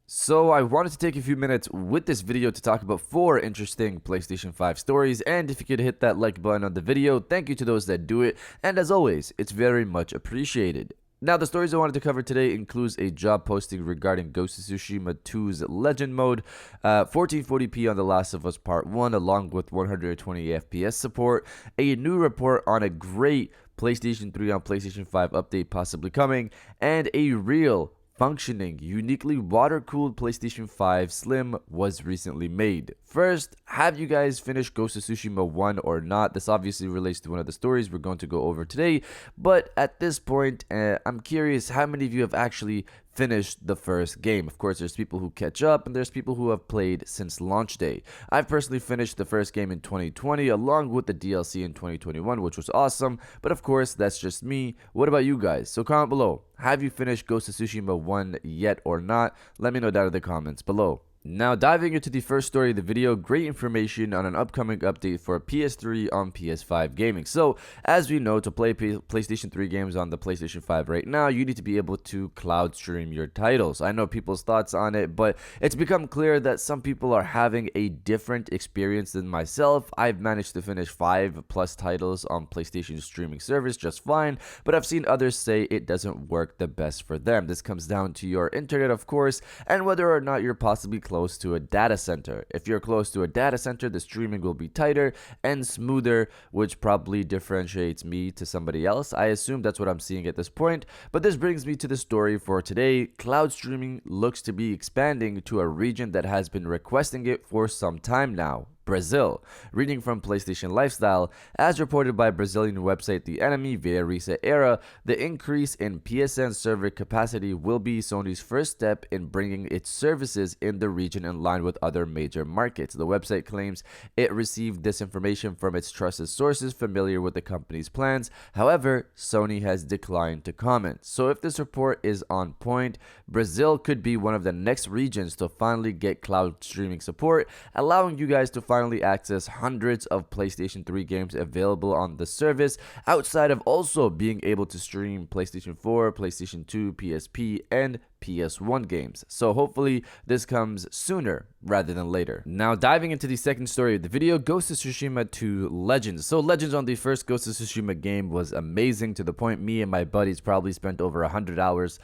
So I wanted to take a few minutes with this video to talk about 4 interesting PlayStation 5 stories, and if you could hit that like button on the video, thank you to those that do it, and as always, it's very much appreciated. Now, the stories I wanted to cover today includes a job posting regarding Ghost of Tsushima 2's Legend Mode, 1440p on The Last of Us Part 1 along with 120 FPS support, a new report on a great PlayStation 3 on PlayStation 5 update possibly coming, and a real functioning, uniquely water-cooled PlayStation 5 Slim was recently made. First, have you guys finished Ghost of Tsushima 1 or not? This obviously relates to one of the stories we're going to go over today, but at this point, I'm curious how many of you have actually finished the first game. Of course, there's people who catch up and there's people who have played since launch day. I've personally finished the first game in 2020 along with the DLC in 2021, which was awesome, but of course, that's just me. What about you guys? So comment below. Have you finished Ghost of Tsushima 1 yet or not? Let me know down in the comments below. Now, diving into the first story of the video, great information on an upcoming update for PS3 on PS5 gaming. So, as we know, to play PlayStation 3 games on the PlayStation 5 right now, you need to be able to cloud stream your titles. I know people's thoughts on it, but it's become clear that some people are having a different experience than myself. I've managed to finish 5+ titles on PlayStation streaming service just fine, but I've seen others say it doesn't work the best for them. This comes down to your internet, of course, and whether or not you're possibly close to a data center. If you're close to a data center, the streaming will be tighter and smoother, which probably differentiates me to somebody else. I assume that's what I'm seeing at this point. But this brings me to the story for today. Cloud streaming looks to be expanding to a region that has been requesting it for some time now. Brazil. Reading from PlayStation Lifestyle, as reported by Brazilian website The Enemy via Reset Era, the increase in PSN server capacity will be Sony's first step in bringing its services in the region in line with other major markets. The website claims it received this information from its trusted sources familiar with the company's plans. However, Sony has declined to comment. So if this report is on point, Brazil could be one of the next regions to finally get cloud streaming support, allowing you guys to finally access hundreds of PlayStation 3 games available on the service, outside of also being able to stream PlayStation 4, PlayStation 2, PSP, and PS1 games. So hopefully this comes sooner rather than later. Now diving into the second story of the video, Ghost of Tsushima 2 Legends. So Legends on the first Ghost of Tsushima game was amazing, to the point me and my buddies probably spent over 100 hours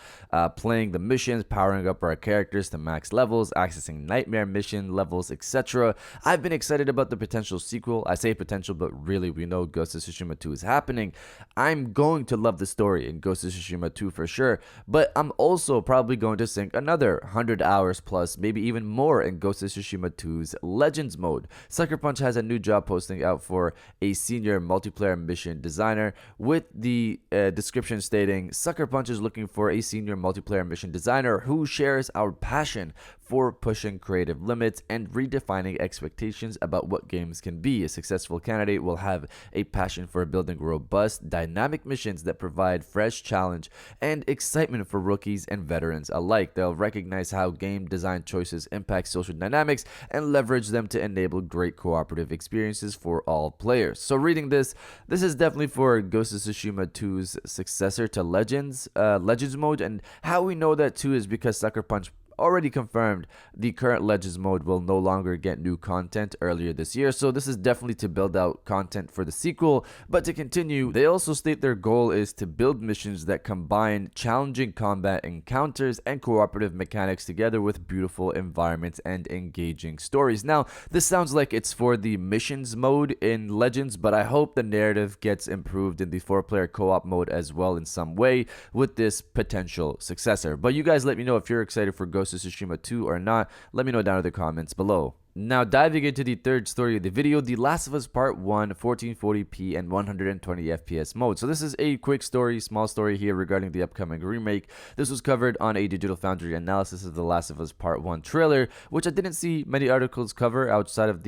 playing the missions, powering up our characters to max levels, accessing nightmare mission levels, etc. I've been excited about the potential sequel. I say potential, but really we know Ghost of Tsushima 2 is happening. I'm going to love the story in Ghost of Tsushima 2 for sure, but I'm also probably going to sink another 100 hours plus, maybe even more, in Ghost of Tsushima 2's Legends mode. Sucker Punch has a new job posting out for a senior multiplayer mission designer, with the description stating, Sucker Punch is looking for a senior multiplayer mission designer who shares our passion for pushing creative limits and redefining expectations about what games can be. A successful candidate will have a passion for building robust, dynamic missions that provide fresh challenge and excitement for rookies and veterans alike. They'll recognize how game design choices impact social dynamics and leverage them to enable great cooperative experiences for all players. So reading this is definitely for Ghost of Tsushima 2's successor to Legends mode, and how we know that too is because Sucker Punch already confirmed the current Legends mode will no longer get new content earlier this year. So this is definitely to build out content for the sequel. But to continue, they also state their goal is to build missions that combine challenging combat encounters and cooperative mechanics together with beautiful environments and engaging stories. Now, this sounds like it's for the missions mode in Legends, but I hope the narrative gets improved in the 4-player co-op mode as well in some way with this potential successor. But you guys let me know if you're excited for Ghost of Tsushima 2 or not. Let me know down in the comments below. Now diving into the third story of the video, The Last of Us Part 1, 1440p and 120 FPS mode. So this is a quick story, small story here regarding the upcoming remake. This was covered on a Digital Foundry analysis of The Last of Us Part 1 trailer, which I didn't see many articles cover outside of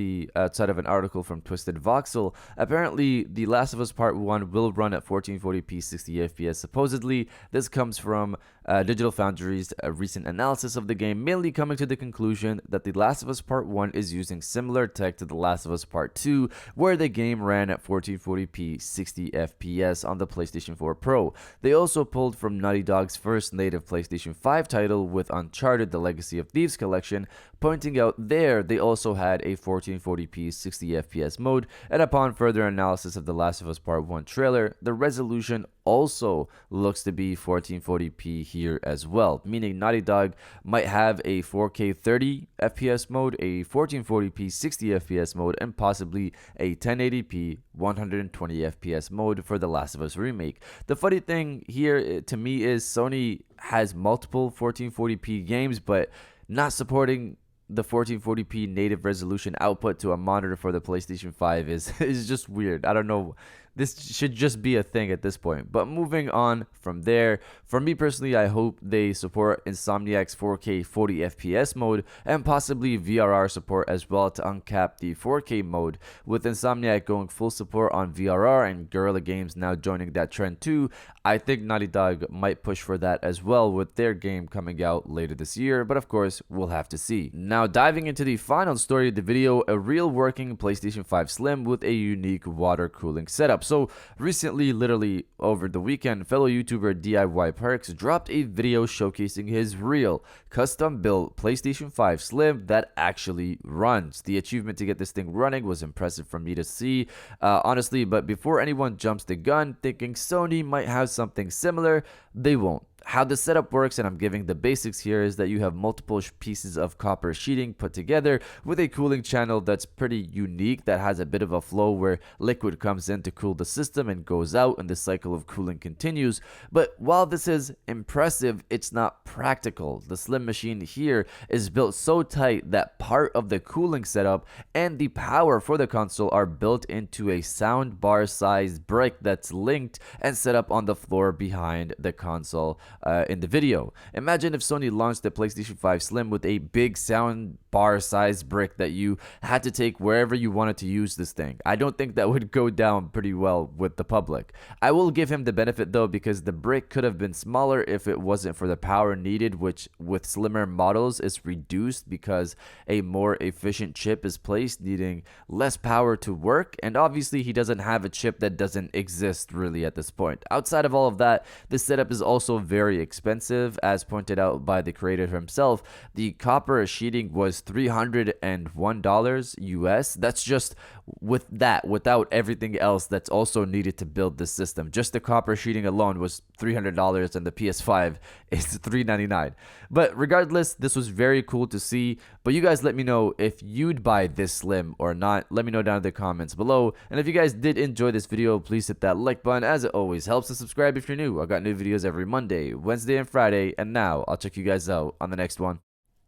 an article from Twisted Voxel. Apparently, The Last of Us Part 1 will run at 1440p 60 FPS supposedly. This comes from Digital Foundry's recent analysis of the game, mainly coming to the conclusion that The Last of Us Part 1 is is using similar tech to The Last of Us Part 2, where the game ran at 1440p 60 FPS on the PlayStation 4 Pro. They also pulled from Naughty Dog's first native PlayStation 5 title with Uncharted: The Legacy of Thieves collection, pointing out there they also had a 1440p 60 FPS mode, and upon further analysis of The Last of Us Part 1 trailer, the resolution also looks to be 1440p here as well, meaning Naughty Dog might have a 4K 30 FPS mode, a 1440p 60 FPS mode, and possibly a 1080p 120 FPS mode for The Last of Us remake. The funny thing here to me is Sony has multiple 1440p games, but not supporting the 1440p native resolution output to a monitor for the PlayStation 5 is just weird. I don't know. This should just be a thing at this point. But moving on from there, for me personally, I hope they support Insomniac's 4K 40 FPS mode and possibly VRR support as well to uncap the 4K mode, with Insomniac going full support on VRR and Guerrilla Games now joining that trend too. I think Naughty Dog might push for that as well with their game coming out later this year, but of course, we'll have to see. Now, diving into the final story of the video, a real working PlayStation 5 Slim with a unique water cooling setup. So recently, literally over the weekend, fellow YouTuber DIY Perks dropped a video showcasing his real custom-built PlayStation 5 Slim that actually runs. The achievement to get this thing running was impressive for me to see, honestly, but before anyone jumps the gun thinking Sony might have something similar, they won't. How the setup works, and I'm giving the basics here, is that you have multiple pieces of copper sheeting put together with a cooling channel that's pretty unique, that has a bit of a flow where liquid comes in to cool the system and goes out, and the cycle of cooling continues. But while this is impressive, it's not practical. The Slim machine here is built so tight that part of the cooling setup and the power for the console are built into a sound bar sized brick that's linked and set up on the floor behind the console. In the video, imagine if Sony launched the PlayStation 5 Slim with a big sound bar sized brick that you had to take wherever you wanted to use this thing. I don't think that would go down pretty well with the public. I will give him the benefit though, because the brick could have been smaller if it wasn't for the power needed, which with slimmer models is reduced because a more efficient chip is placed, needing less power to work. And obviously he doesn't have a chip that doesn't exist really at this point. Outside of all of that, the setup is also very expensive, as pointed out by the creator himself. The copper sheeting was $301 US. That's just with that, without everything else that's also needed to build the system. Just the copper sheeting alone was $300, and the PS5 is $399. But regardless, this was very cool to see. But you guys let me know if you'd buy this Slim or not. Let me know down in the comments below. And if you guys did enjoy this video, please hit that like button, as it always helps, and subscribe if you're new. I got new videos every Monday, Wednesday, and Friday. And now I'll check you guys out on the next one.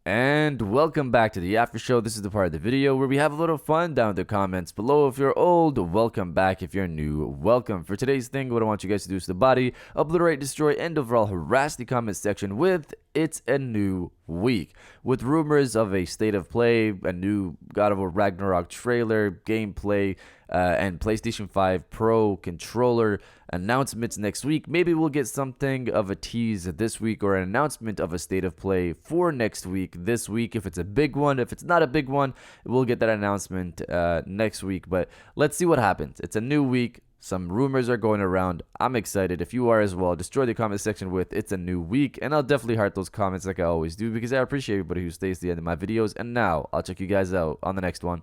And welcome back to the after show. This is the part of the video where we have a little fun down in the comments below. If you're old, welcome back. If you're new, welcome. For today's thing, what I want you guys to do is the body, obliterate, destroy, and overall harass the comment section with "It's a new week," with rumors of a state of play, a new God of War Ragnarok trailer, gameplay, and PlayStation 5 Pro Controller announcements next week. Maybe we'll get something of a tease this week, or an announcement of a state of play for next week this week, if it's a big one. If it's not a big one, we'll get that announcement next week. But let's see what happens. It's a new week. Some rumors are going around. I'm excited. If you are as well, destroy the comment section with "It's a new week," and I'll definitely heart those comments like I always do, because I appreciate everybody who stays to the end of my videos. And now I'll check you guys out on the next one.